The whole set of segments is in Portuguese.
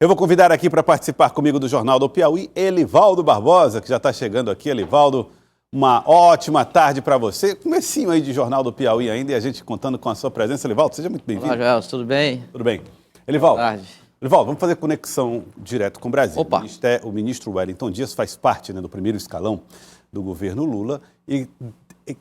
Eu vou convidar aqui para participar comigo do Jornal do Piauí, Elivaldo Barbosa, que já está chegando aqui. Elivaldo, uma ótima tarde para você. Comecinho aí de Jornal do Piauí ainda e a gente contando com a sua presença. Elivaldo, seja muito bem-vindo. Olá, Joel, tudo bem? Tudo bem. Elivaldo, boa tarde. Elivaldo, vamos fazer conexão direto com o Brasil. Opa. O ministro Wellington Dias faz parte, do primeiro escalão do governo Lula e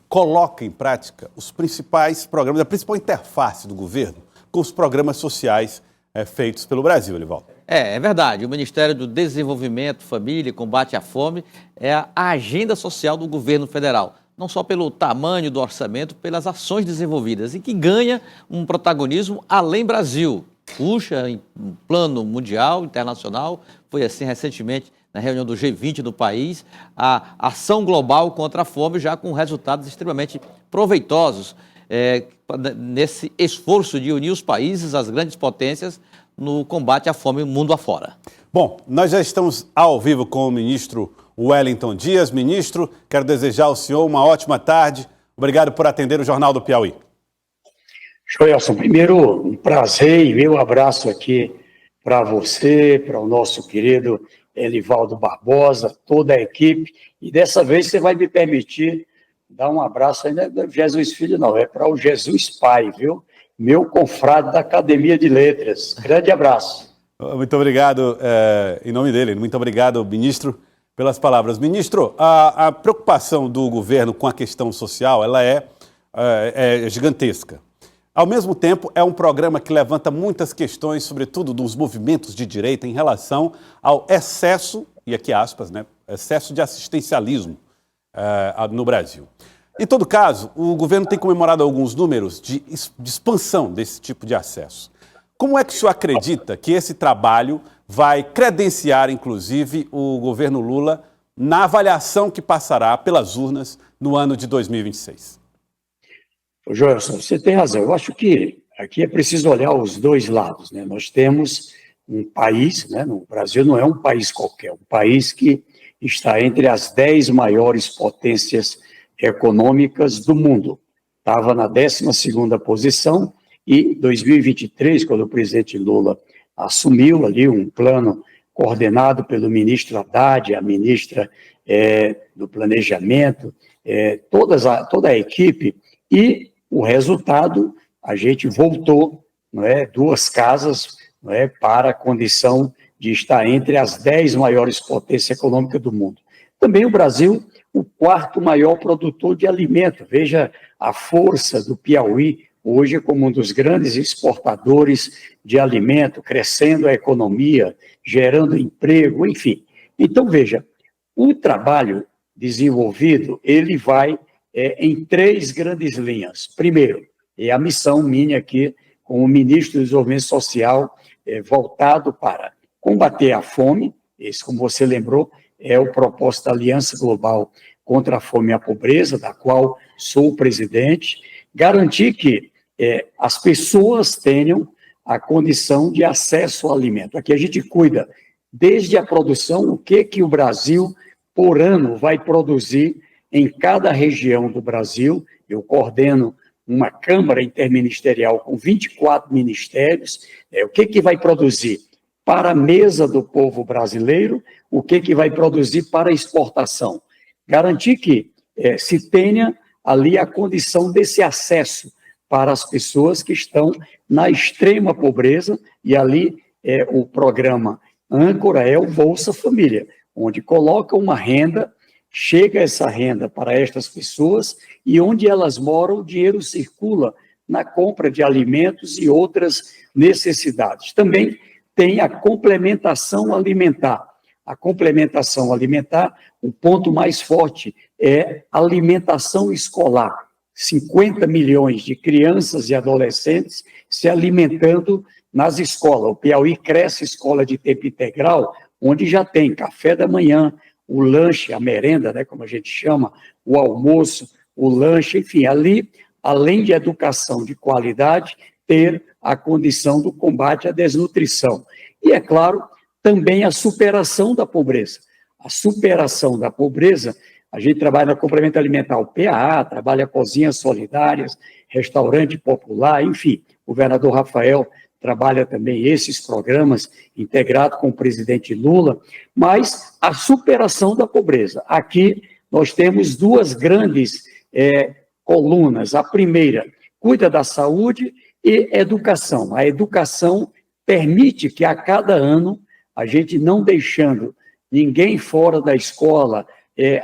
coloca em prática os principais programas, a principal interface do governo com os programas sociais feitos pelo Brasil, Elivaldo. É verdade. O Ministério do Desenvolvimento, Família e Combate à Fome é a agenda social do governo federal. Não só pelo tamanho do orçamento, pelas ações desenvolvidas e que ganha um protagonismo além Brasil. Puxa em plano mundial, internacional, foi assim recentemente na reunião do G20 do país, a ação global contra a fome já com resultados extremamente proveitosos nesse esforço de unir os países, as grandes potências, no combate à fome mundo afora. Bom, nós já estamos ao vivo com o ministro Wellington Dias. Ministro, quero desejar ao senhor uma ótima tarde. Obrigado por atender o Jornal do Piauí. Joelson, primeiro um prazer e meu abraço aqui para você, para o nosso querido Elivaldo Barbosa, toda a equipe. E dessa vez você vai me permitir dar um abraço ainda do Jesus Filho, não, é para o Jesus Pai, viu? Meu confrade da Academia de Letras. Grande abraço. Muito obrigado, em nome dele, muito obrigado, ministro, pelas palavras. Ministro, a preocupação do governo com a questão social, ela é gigantesca. Ao mesmo tempo, é um programa que levanta muitas questões, sobretudo dos movimentos de direita, em relação ao excesso, e aqui aspas, excesso de assistencialismo no Brasil. Em todo caso, o governo tem comemorado alguns números de expansão desse tipo de acesso. Como é que o senhor acredita que esse trabalho vai credenciar, inclusive, o governo Lula na avaliação que passará pelas urnas no ano de 2026? Joelson, você tem razão. Eu acho que aqui é preciso olhar os dois lados, né? Nós temos um país, o Brasil não é um país qualquer, um país que está entre as 10 maiores potências econômicas do mundo. Estava na 12ª posição e 2023, quando o presidente Lula assumiu ali um plano coordenado pelo ministro Haddad, a ministra do Planejamento, toda a equipe, e o resultado, a gente voltou, 2 casas, para a condição de estar entre as 10 maiores potências econômicas do mundo. Também o Brasil, o 4º maior produtor de alimento. Veja a força do Piauí hoje como um dos grandes exportadores de alimento, crescendo a economia, gerando emprego, enfim. Então, veja, o trabalho desenvolvido, ele vai em 3 grandes linhas. Primeiro, é a missão minha aqui, como ministro do Desenvolvimento Social, voltado para combater a fome, esse, como você lembrou, é o propósito da Aliança Global contra a Fome e a Pobreza, da qual sou o presidente, garantir que as pessoas tenham a condição de acesso ao alimento. Aqui a gente cuida desde a produção, o que o Brasil, por ano, vai produzir em cada região do Brasil. Eu coordeno uma Câmara Interministerial com 24 ministérios, o que vai produzir para a mesa do povo brasileiro, o que vai produzir para exportação. Garantir que se tenha ali a condição desse acesso para as pessoas que estão na extrema pobreza, e ali o programa âncora é o Bolsa Família, onde coloca uma renda, chega essa renda para estas pessoas e onde elas moram, o dinheiro circula na compra de alimentos e outras necessidades. Também tem a complementação alimentar. A complementação alimentar, o ponto mais forte é a alimentação escolar. 50 milhões de crianças e adolescentes se alimentando nas escolas. O Piauí cresce escola de tempo integral, onde já tem café da manhã, o lanche, a merenda, como a gente chama, o almoço, o lanche, enfim, ali, além de educação de qualidade, ter a condição do combate à desnutrição. E, é claro, também a superação da pobreza. A superação da pobreza, a gente trabalha no complemento alimentar, o PAA, trabalha cozinhas solidárias, restaurante popular, enfim, o governador Rafael trabalha também esses programas, integrado com o presidente Lula, mas a superação da pobreza. Aqui nós temos duas grandes colunas. A primeira, cuida da saúde e educação. A educação permite que a cada ano, a gente não deixando ninguém fora da escola,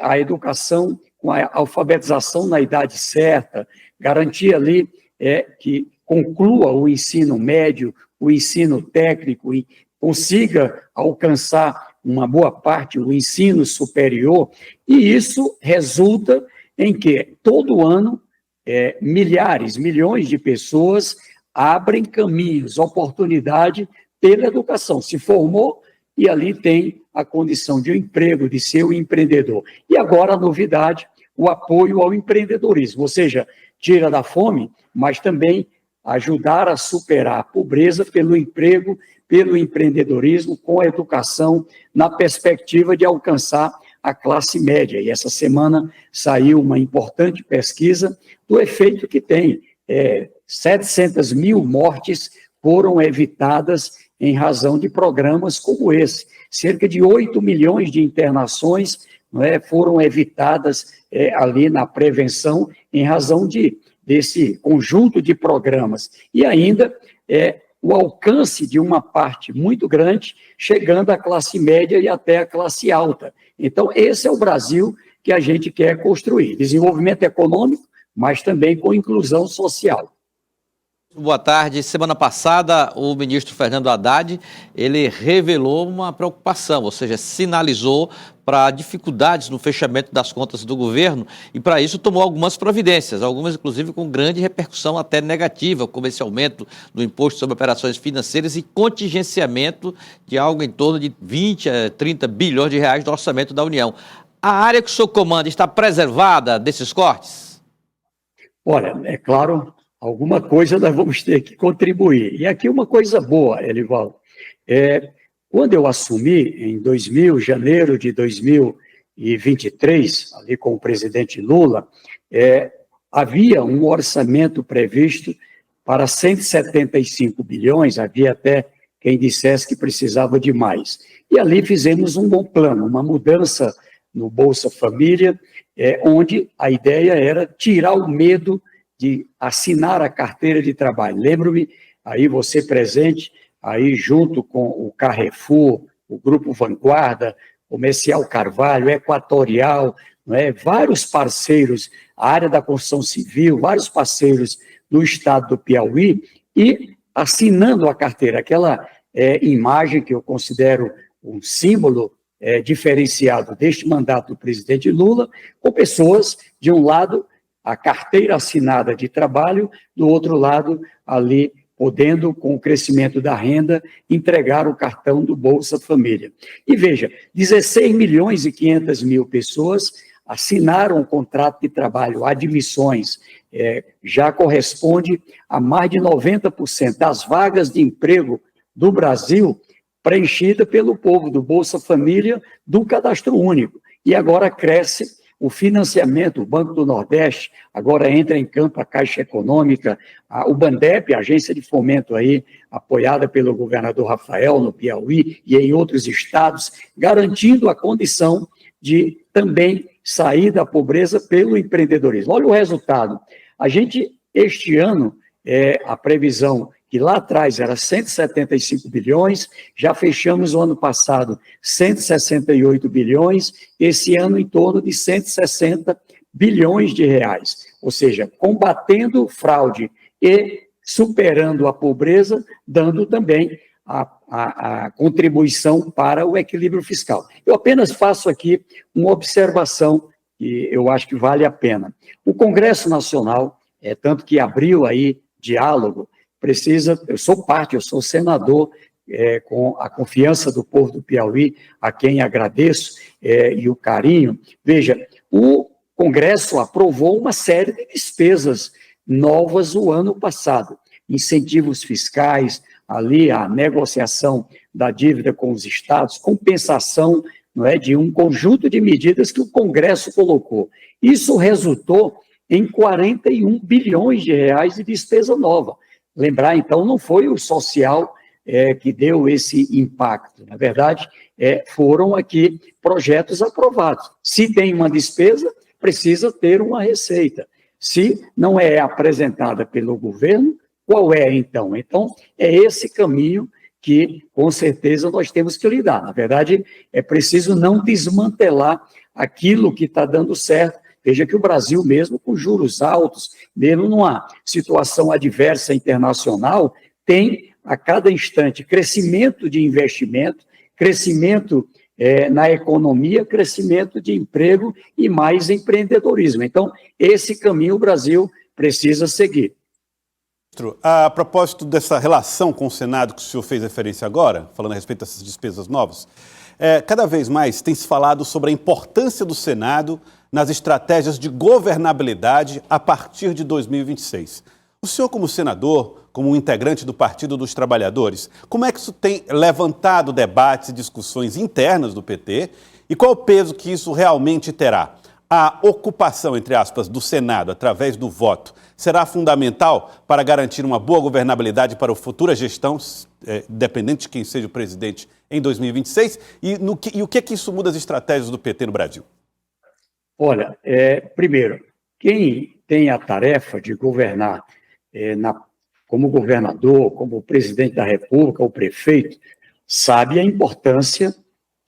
a educação com a alfabetização na idade certa, garantir ali que conclua o ensino médio, o ensino técnico e consiga alcançar uma boa parte o ensino superior, e isso resulta em que todo ano milhares, milhões de pessoas abrem caminhos, oportunidade pela educação. Se formou e ali tem a condição de um emprego, de ser um empreendedor. E agora a novidade, o apoio ao empreendedorismo, ou seja, tira da fome, mas também ajudar a superar a pobreza pelo emprego, pelo empreendedorismo, com a educação, na perspectiva de alcançar a classe média. E essa semana saiu uma importante pesquisa do efeito que tem. 700 mil mortes foram evitadas em razão de programas como esse. Cerca de 8 milhões de internações foram evitadas ali na prevenção em razão desse conjunto de programas. E ainda o alcance de uma parte muito grande, chegando à classe média e até à classe alta. Então, esse é o Brasil que a gente quer construir. Desenvolvimento econômico, mas também com inclusão social. Boa tarde. Semana passada, o ministro Fernando Haddad, ele revelou uma preocupação, ou seja, sinalizou para dificuldades no fechamento das contas do governo e, para isso, tomou algumas providências, algumas, inclusive, com grande repercussão até negativa, como esse aumento do imposto sobre operações financeiras e contingenciamento de algo em torno de 20 a 30 bilhões de reais do orçamento da União. A área que o senhor comanda está preservada desses cortes? Olha, é claro, alguma coisa nós vamos ter que contribuir. E aqui uma coisa boa, Elivaldo. Quando eu assumi, em janeiro de 2023, ali com o presidente Lula, havia um orçamento previsto para 175 bilhões, havia até quem dissesse que precisava de mais. E ali fizemos um bom plano, uma mudança no Bolsa Família, onde a ideia era tirar o medo de assinar a carteira de trabalho. Lembro-me, aí você presente, aí junto com o Carrefour, o Grupo Vanguarda, Comercial Carvalho, Equatorial, vários parceiros, a área da construção civil, vários parceiros do estado do Piauí, e assinando a carteira, aquela imagem que eu considero um símbolo diferenciado deste mandato do presidente Lula, com pessoas, de um lado, a carteira assinada de trabalho, do outro lado, ali, podendo, com o crescimento da renda, entregar o cartão do Bolsa Família. E veja, 16 milhões e 500 mil pessoas assinaram o contrato de trabalho, admissões, já corresponde a mais de 90% das vagas de emprego do Brasil preenchida pelo povo do Bolsa Família, do Cadastro Único. E agora cresce o financiamento, o Banco do Nordeste, agora entra em campo a Caixa Econômica, o Bandep, a agência de fomento aí, apoiada pelo governador Rafael no Piauí e em outros estados, garantindo a condição de também sair da pobreza pelo empreendedorismo. Olha o resultado. A gente, este ano, a previsão que lá atrás era 175 bilhões, já fechamos o ano passado 168 bilhões, esse ano em torno de 160 bilhões de reais. Ou seja, combatendo fraude e superando a pobreza, dando também a contribuição para o equilíbrio fiscal. Eu apenas faço aqui uma observação que eu acho que vale a pena. O Congresso Nacional, tanto que abriu aí diálogo, eu sou senador, com a confiança do povo do Piauí, a quem agradeço, e o carinho. Veja, o Congresso aprovou uma série de despesas novas o ano passado, incentivos fiscais, ali a negociação da dívida com os estados, compensação, de um conjunto de medidas que o Congresso colocou. Isso resultou em 41 bilhões de reais de despesa nova. lembrar, então, não foi o social que deu esse impacto. Na verdade, foram aqui projetos aprovados. Se tem uma despesa, precisa ter uma receita. Se não é apresentada pelo governo, qual é, então? Então, é esse caminho que, com certeza, nós temos que lidar. Na verdade, é preciso não desmantelar aquilo que está dando certo. Veja que o Brasil, mesmo com juros altos, mesmo numa situação adversa internacional, tem, a cada instante, crescimento de investimento, crescimento na economia, crescimento de emprego e mais empreendedorismo. Então, esse caminho o Brasil precisa seguir. A propósito dessa relação com o Senado que o senhor fez referência agora, falando a respeito dessas despesas novas, cada vez mais tem se falado sobre a importância do Senado nas estratégias de governabilidade a partir de 2026. O senhor, como senador, como um integrante do Partido dos Trabalhadores, como é que isso tem levantado debates e discussões internas do PT e qual o peso que isso realmente terá? A ocupação, entre aspas, do Senado através do voto será fundamental para garantir uma boa governabilidade para a futura gestão, independente de quem seja o presidente em 2026? E o que é que isso muda as estratégias do PT no Brasil? Olha, primeiro, quem tem a tarefa de governar como governador, como presidente da República, ou prefeito, sabe a importância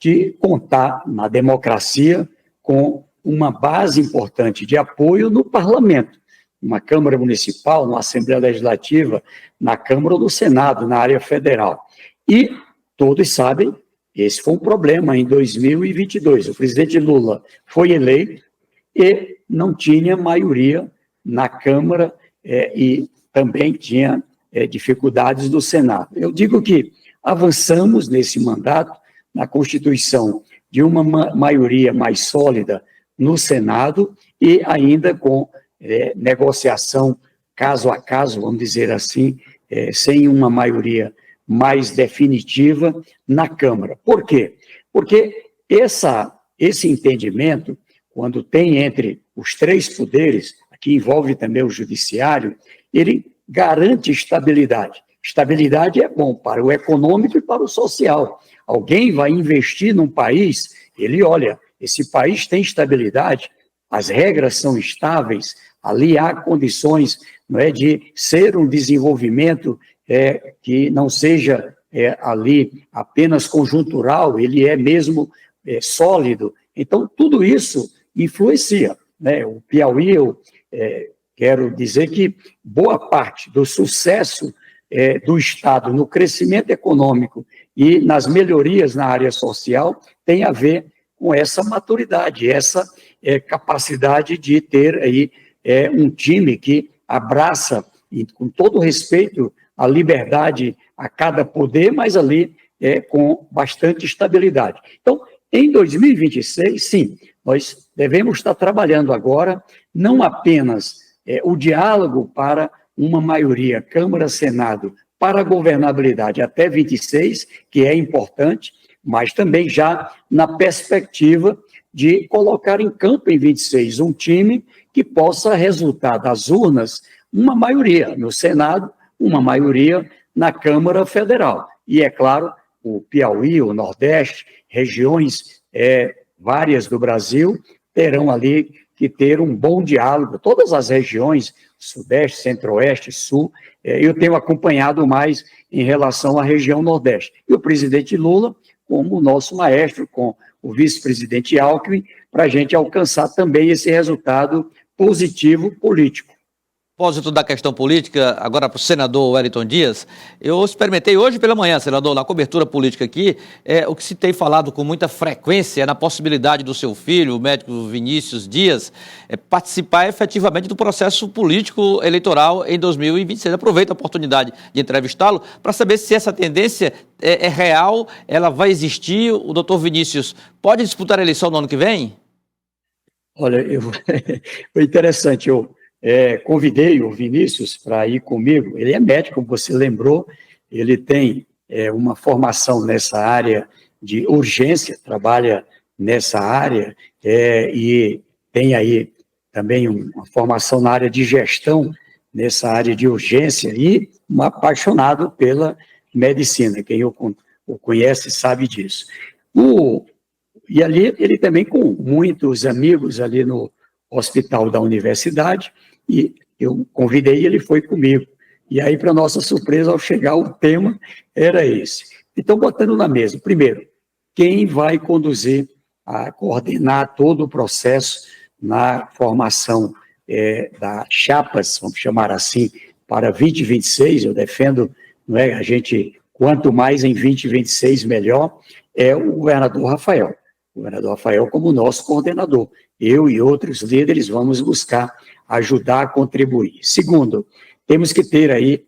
de contar na democracia com uma base importante de apoio no parlamento, numa Câmara Municipal, numa Assembleia Legislativa, na Câmara ou no Senado, na área federal. E todos sabem, esse foi um problema em 2022. O presidente Lula foi eleito e não tinha maioria na Câmara e também tinha dificuldades do Senado. Eu digo que avançamos nesse mandato na constituição de uma maioria mais sólida no Senado e ainda com negociação caso a caso, vamos dizer assim, sem uma maioria mais definitiva na Câmara. Por quê? Porque esse entendimento, quando tem entre os três poderes, que envolve também o judiciário, ele garante estabilidade. Estabilidade é bom para o econômico e para o social. Alguém vai investir num país, ele olha, esse país tem estabilidade, as regras são estáveis, ali há condições, não é, de ser um desenvolvimento que não seja ali apenas conjuntural, ele é mesmo sólido. Então, tudo isso influencia, né? O Piauí, eu quero dizer que boa parte do sucesso do Estado no crescimento econômico e nas melhorias na área social tem a ver com essa maturidade, essa capacidade de ter aí um time que abraça, e com todo respeito, a liberdade a cada poder, mas ali com bastante estabilidade. Então, em 2026, sim, nós devemos estar trabalhando agora não apenas o diálogo para uma maioria Câmara-Senado para a governabilidade até 26, que é importante, mas também já na perspectiva de colocar em campo em 26 um time que possa resultar das urnas uma maioria no Senado, uma maioria na Câmara Federal. E, é claro, o Piauí, o Nordeste, regiões várias do Brasil, terão ali que ter um bom diálogo. Todas as regiões, Sudeste, Centro-Oeste, Sul, eu tenho acompanhado mais em relação à região Nordeste. E o presidente Lula, como o nosso maestro, com o vice-presidente Alckmin, para a gente alcançar também esse resultado positivo político. A propósito da questão política, agora para o senador Wellington Dias, eu experimentei hoje pela manhã, senador, na cobertura política aqui, o que se tem falado com muita frequência é na possibilidade do seu filho, o médico Vinícius Dias, participar efetivamente do processo político eleitoral em 2026. Aproveito a oportunidade de entrevistá-lo para saber se essa tendência é real, ela vai existir. O doutor Vinícius pode disputar a eleição no ano que vem? Olha, foi interessante, convidei o Vinícius para ir comigo. Ele é médico, como você lembrou, ele tem uma formação nessa área de urgência, trabalha nessa área e tem aí também uma formação na área de gestão nessa área de urgência e um apaixonado pela medicina. Quem o conhece sabe disso. E ali ele também com muitos amigos ali no hospital da universidade, e eu convidei e ele foi comigo. E aí, para nossa surpresa, ao chegar, o tema era esse. Então, botando na mesa, primeiro, quem vai conduzir, a coordenar todo o processo na formação das chapas, vamos chamar assim, para 2026, eu defendo, não é, a gente, quanto mais em 2026, melhor, é o governador Rafael. O governador Rafael como nosso coordenador. Eu e outros líderes vamos buscar ajudar a contribuir. Segundo, temos que ter aí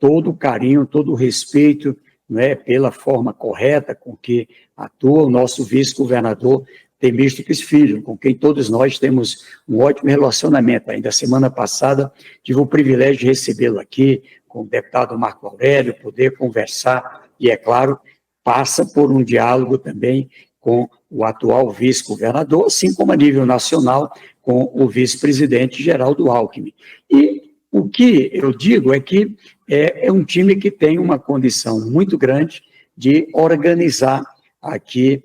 todo o carinho, todo o respeito, não é, pela forma correta com que atua o nosso vice-governador Temístocles Filho, com quem todos nós temos um ótimo relacionamento. Ainda semana passada tive o privilégio de recebê-lo aqui, com o deputado Marco Aurélio, poder conversar, e é claro, passa por um diálogo também com o atual vice-governador, assim como a nível nacional, com o vice-presidente Geraldo Alckmin. E o que eu digo é que é um time que tem uma condição muito grande de organizar aqui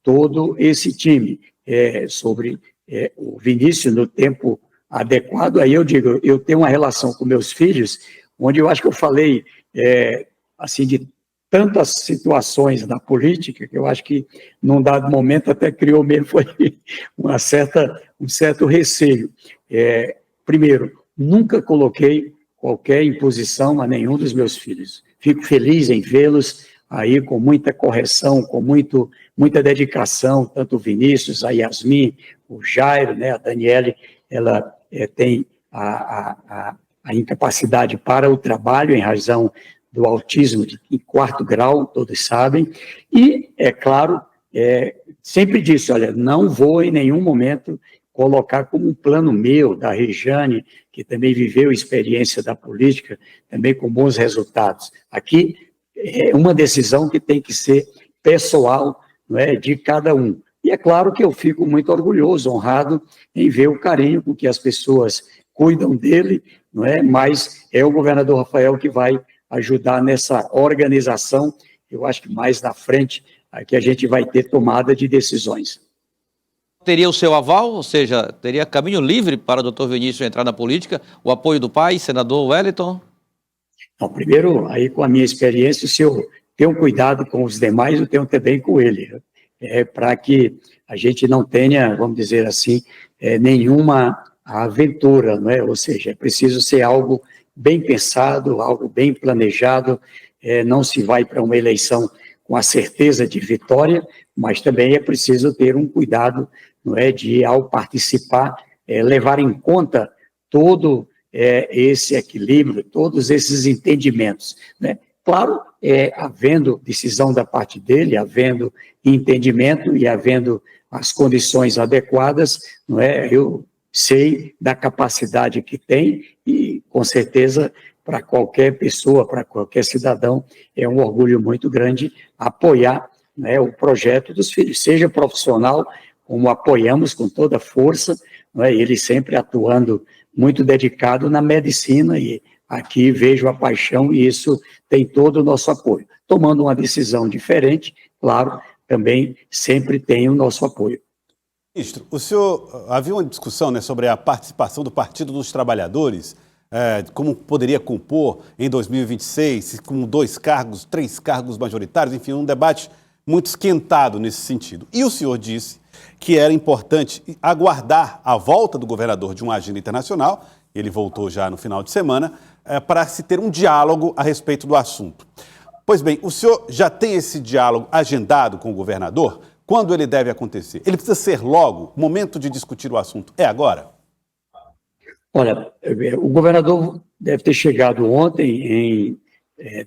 todo esse time. Sobre o Vinícius no tempo adequado, aí eu digo, eu tenho uma relação com meus filhos, onde eu acho que eu falei, assim, de tantas situações na política, que eu acho que, num dado momento, até criou mesmo, foi um certo receio. Primeiro, nunca coloquei qualquer imposição a nenhum dos meus filhos. Fico feliz em vê-los aí com muita correção, com muita dedicação, tanto o Vinícius, a Yasmin, o Jairo, né, a Daniele, ela tem a incapacidade para o trabalho em razão do autismo em 4º grau, todos sabem, e, é claro, sempre disse, olha, não vou em nenhum momento colocar como um plano meu, da Rejane, que também viveu experiência da política, também com bons resultados. Aqui é uma decisão que tem que ser pessoal, não é, de cada um. E é claro que eu fico muito orgulhoso, honrado em ver o carinho com que as pessoas cuidam dele, não é? Mas é o governador Rafael que vai ajudar nessa organização. Eu acho que mais na frente aqui a gente vai ter tomada de decisões. Teria o seu aval, ou seja, teria caminho livre para o doutor Vinícius entrar na política, o apoio do pai, senador Wellington? Não, primeiro, aí com a minha experiência, se eu tenho cuidado com os demais, eu tenho também com ele, para que a gente não tenha, vamos dizer assim, nenhuma aventura, não é? Ou seja, é preciso ser algo bem pensado, algo bem planejado, não se vai para uma eleição com a certeza de vitória, mas também é preciso ter um cuidado, não é, de, ao participar, levar em conta todo esse equilíbrio, todos esses entendimentos, né? Claro, havendo decisão da parte dele, havendo entendimento e havendo as condições adequadas, não é? Eu sei da capacidade que tem e, com certeza, para qualquer pessoa, para qualquer cidadão, é um orgulho muito grande apoiar, né, o projeto dos filhos, seja profissional, como apoiamos com toda força, não é? Ele sempre atuando muito dedicado na medicina, e aqui vejo a paixão, e isso tem todo o nosso apoio. Tomando uma decisão diferente, claro, também sempre tem o nosso apoio. Ministro, o senhor, havia uma discussão, né, sobre a participação do Partido dos Trabalhadores, como poderia compor em 2026, com 2 cargos, 3 cargos majoritários, enfim, um debate muito esquentado nesse sentido. E o senhor disse que era importante aguardar a volta do governador de uma agenda internacional, ele voltou já no final de semana, para se ter um diálogo a respeito do assunto. Pois bem, o senhor já tem esse diálogo agendado com o governador? Quando ele deve acontecer? Ele precisa ser logo? O momento de discutir o assunto é agora? Olha, o governador deve ter chegado ontem em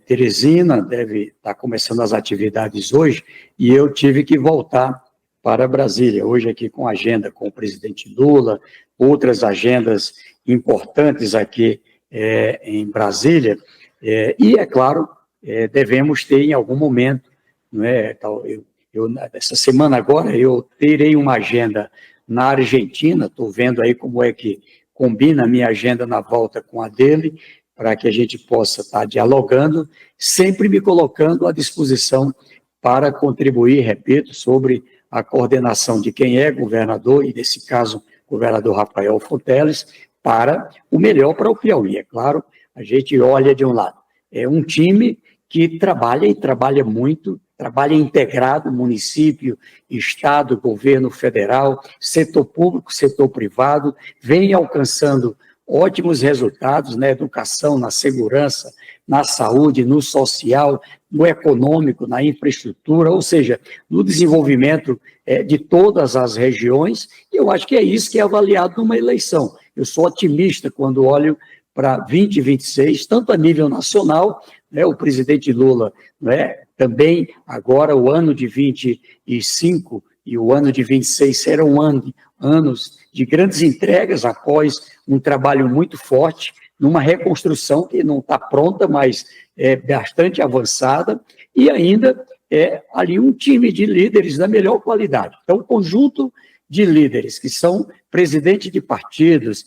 Teresina, deve estar começando as atividades hoje, e eu tive que voltar para Brasília, hoje aqui com agenda com o presidente Lula, outras agendas importantes aqui em Brasília, e, é claro, devemos ter em algum momento, não é, essa semana agora eu terei uma agenda na Argentina, estou vendo aí como é que combina a minha agenda na volta com a dele, para que a gente possa estar dialogando, sempre me colocando à disposição para contribuir, repito, sobre a coordenação de quem é governador, e nesse caso, o governador Rafael Fonteles, para o melhor para o Piauí. É claro, a gente olha de um lado. É um time que trabalha e trabalha muito, trabalha integrado, município, estado, governo federal, setor público, setor privado, vem alcançando ótimos resultados na educação, na segurança, na saúde, no social, no econômico, na infraestrutura, ou seja, no desenvolvimento de todas as regiões. E eu acho que é isso que é avaliado numa eleição. Eu sou otimista quando olho para 2026, tanto a nível nacional, né, o presidente Lula, né, também agora o ano de 25 e o ano de 26 serão anos de grandes entregas após um trabalho muito forte, numa reconstrução que não está pronta, mas é bastante avançada, e ainda é ali um time de líderes da melhor qualidade. Então, um conjunto de líderes que são presidentes de partidos,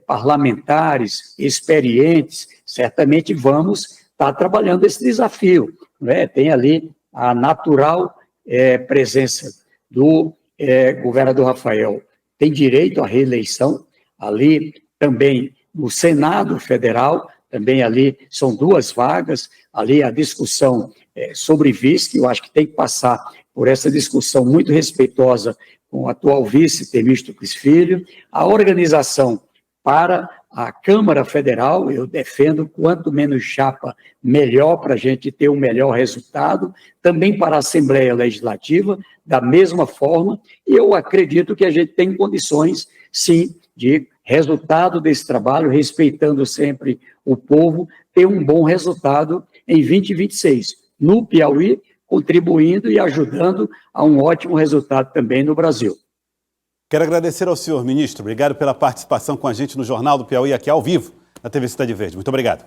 parlamentares, experientes, certamente vamos estar trabalhando esse desafio. Né? Tem ali a natural presença do governador Rafael, tem direito à reeleição, ali também no Senado Federal, também ali são 2 vagas, ali a discussão sobre vice, que eu acho que tem que passar por essa discussão muito respeitosa com o atual vice, Temístocles Filho, a organização para a Câmara Federal, eu defendo quanto menos chapa, melhor para a gente ter um melhor resultado, também para a Assembleia Legislativa, da mesma forma, e eu acredito que a gente tem condições, sim, de resultado desse trabalho, respeitando sempre o povo, ter um bom resultado em 2026, no Piauí, contribuindo e ajudando a um ótimo resultado também no Brasil. Quero agradecer ao senhor, ministro. Obrigado pela participação com a gente no Jornal do Piauí, aqui ao vivo, na TV Cidade Verde. Muito obrigado.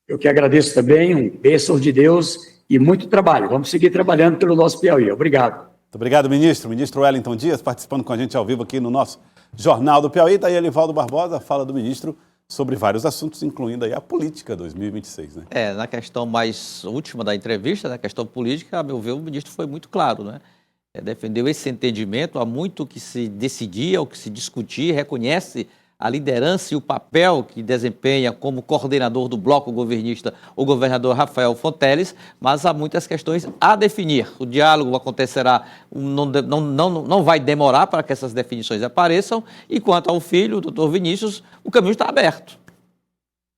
Eu que agradeço também, um bênção de Deus e muito trabalho. Vamos seguir trabalhando pelo nosso Piauí. Obrigado. Muito obrigado, ministro. Ministro Wellington Dias, participando com a gente ao vivo aqui no nosso Jornal do Piauí. Daí Elivaldo Barbosa, fala do ministro sobre vários assuntos, incluindo aí a política 2026, né? Na questão mais última da entrevista, na questão política, a meu ver, o ministro foi muito claro, né? Defendeu esse entendimento, há muito que se decidia, o que se discutia, reconhece a liderança e o papel que desempenha como coordenador do bloco governista o governador Rafael Fonteles, mas há muitas questões a definir. O diálogo acontecerá, não vai demorar para que essas definições apareçam, e quanto ao filho, o doutor Vinícius, o caminho está aberto.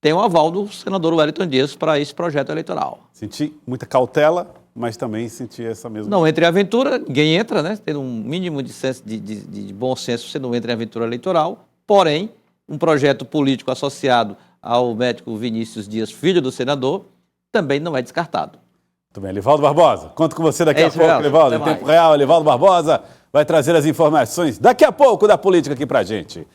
Tem o aval do senador Wellington Dias para esse projeto eleitoral. Senti muita cautela, mas também senti essa mesma... Não entra em aventura, ninguém entra, né? Tendo um mínimo de bom senso, você não entra em aventura eleitoral. Porém, um projeto político associado ao médico Vinícius Dias, filho do senador, também não é descartado. Muito bem, Elivaldo Barbosa. Conto com você daqui a pouco, Elivaldo. Em tempo real, Elivaldo Barbosa vai trazer as informações daqui a pouco da política aqui pra gente.